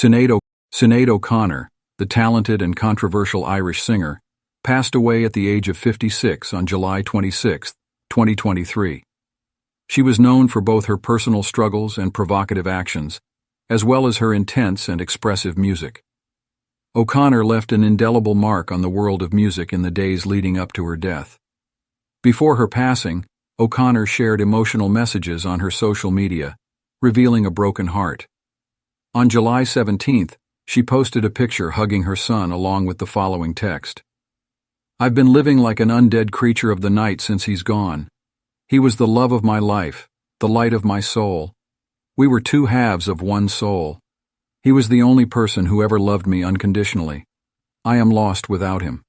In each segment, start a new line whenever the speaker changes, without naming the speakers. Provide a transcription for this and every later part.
Sinead O'Connor, the talented and controversial Irish singer, passed away at the age of 56 on July 26, 2023. She was known for both her personal struggles and provocative actions, as well as her intense and expressive music. O'Connor left an indelible mark on the world of music in the days leading up to her death. Before her passing, O'Connor shared emotional messages on her social media, revealing a broken heart. On July 17th, she posted a picture hugging her son along with the following text. "I've been living like an undead creature of the night since he's gone. He was the love of my life, the light of my soul. We were two halves of one soul. He was the only person who ever loved me unconditionally. I am lost without him."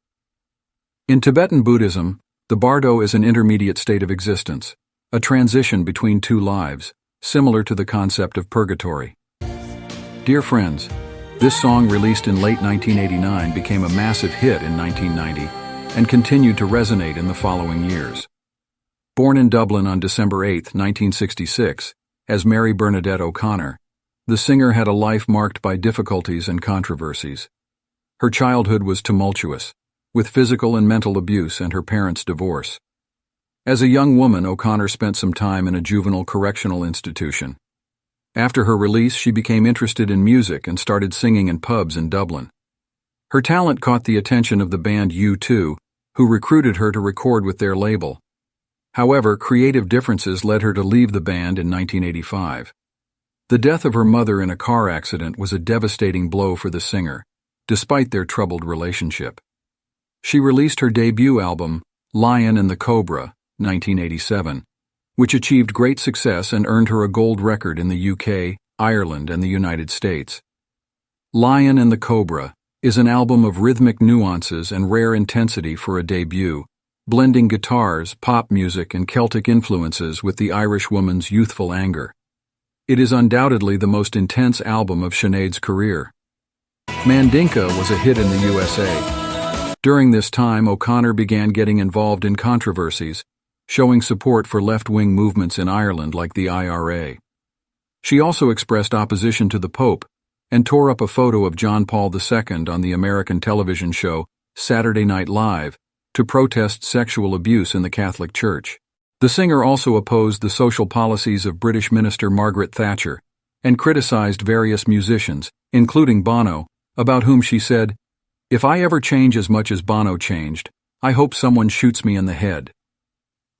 In Tibetan Buddhism, the bardo is an intermediate state of existence, a transition between two lives, similar to the concept of purgatory. Dear friends, this song released in late 1989 became a massive hit in 1990 and continued to resonate in the following years. Born in Dublin on December 8, 1966, as Mary Bernadette O'Connor, the singer had a life marked by difficulties and controversies. Her childhood was tumultuous, with physical and mental abuse and her parents' divorce. As a young woman, O'Connor spent some time in a juvenile correctional institution. After her release, she became interested in music and started singing in pubs in Dublin. Her talent caught the attention of the band U2, who recruited her to record with their label. However, creative differences led her to leave the band in 1985. The death of her mother in a car accident was a devastating blow for the singer, despite their troubled relationship. She released her debut album, Lion and the Cobra, 1987, which achieved great success and earned her a gold record in the UK, Ireland, and the United States. Lion and the Cobra is an album of rhythmic nuances and rare intensity for a debut, blending guitars, pop music, and Celtic influences with the Irish woman's youthful anger. It is undoubtedly the most intense album of Sinead's career. Mandinka was a hit in the USA. During this time, O'Connor began getting involved in controversies, showing support for left-wing movements in Ireland like the IRA. She also expressed opposition to the Pope and tore up a photo of John Paul II on the American television show Saturday Night Live to protest sexual abuse in the Catholic Church. The singer also opposed the social policies of British Minister Margaret Thatcher and criticized various musicians, including Bono, about whom she said, "If I ever change as much as Bono changed, I hope someone shoots me in the head."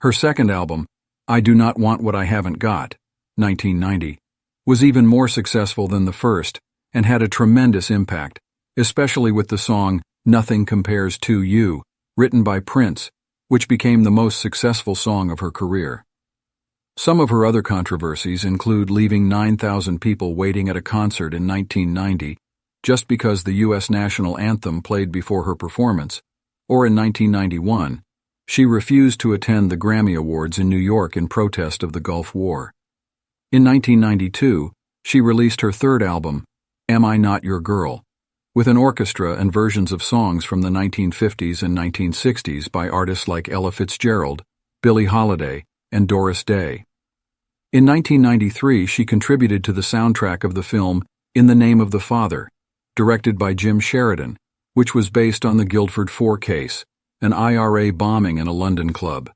Her second album, I Do Not Want What I Haven't Got, 1990, was even more successful than the first and had a tremendous impact, especially with the song Nothing Compares to You, written by Prince, which became the most successful song of her career. Some of her other controversies include leaving 9,000 people waiting at a concert in 1990 just because the U.S. national anthem played before her performance, or in 1991, she refused to attend the Grammy Awards in New York in protest of the Gulf War. In 1992, she released her third album, Am I Not Your Girl?, with an orchestra and versions of songs from the 1950s and 1960s by artists like Ella Fitzgerald, Billie Holiday, and Doris Day. In 1993, she contributed to the soundtrack of the film In the Name of the Father, directed by Jim Sheridan, which was based on the Guildford 4 case, an IRA bombing in a London club.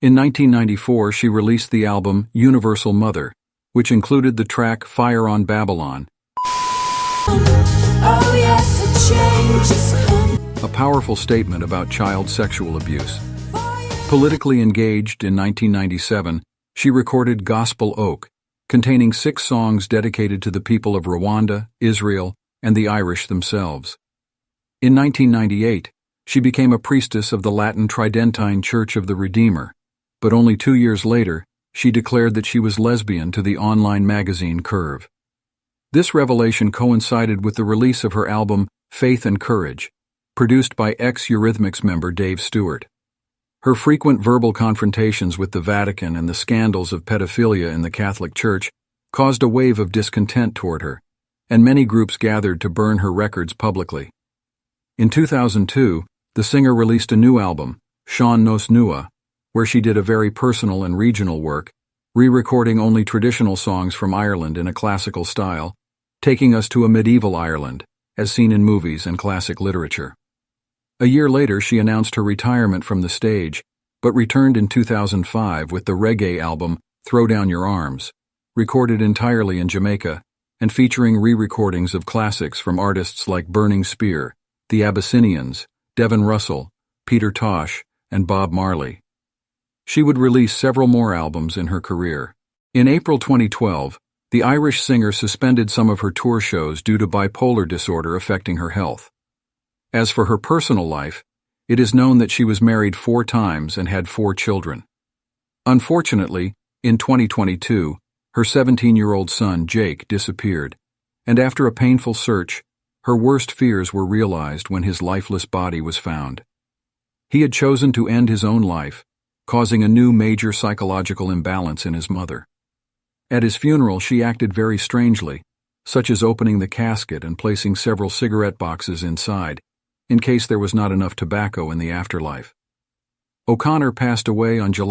In 1994, she released the album Universal Mother, which included the track Fire on Babylon, a powerful statement about child sexual abuse. Politically engaged in 1997, she recorded Gospel Oak, containing 6 songs dedicated to the people of Rwanda, Israel, and the Irish themselves. In 1998, she became a priestess of the Latin Tridentine Church of the Redeemer, but only 2 years later, she declared that she was lesbian to the online magazine Curve. This revelation coincided with the release of her album Faith and Courage, produced by ex-Eurythmics member Dave Stewart. Her frequent verbal confrontations with the Vatican and the scandals of pedophilia in the Catholic Church caused a wave of discontent toward her, and many groups gathered to burn her records publicly. In 2002, the singer released a new album, Sean Nos Nua, where she did a very personal and regional work, re-recording only traditional songs from Ireland in a classical style, taking us to a medieval Ireland, as seen in movies and classic literature. A year later, she announced her retirement from the stage, but returned in 2005 with the reggae album Throw Down Your Arms, recorded entirely in Jamaica and featuring re-recordings of classics from artists like Burning Spear, the Abyssinians, Devin Russell, Peter Tosh, and Bob Marley. She would release several more albums in her career. In April 2012, the Irish singer suspended some of her tour shows due to bipolar disorder affecting her health. As for her personal life, it is known that she was married 4 times and had 4 children. Unfortunately, in 2022, her 17-year-old son, Jake, disappeared, and after a painful search, her worst fears were realized when his lifeless body was found. He had chosen to end his own life, causing a new major psychological imbalance in his mother. At his funeral, she acted very strangely, such as opening the casket and placing several cigarette boxes inside, in case there was not enough tobacco in the afterlife. O'Connor passed away on July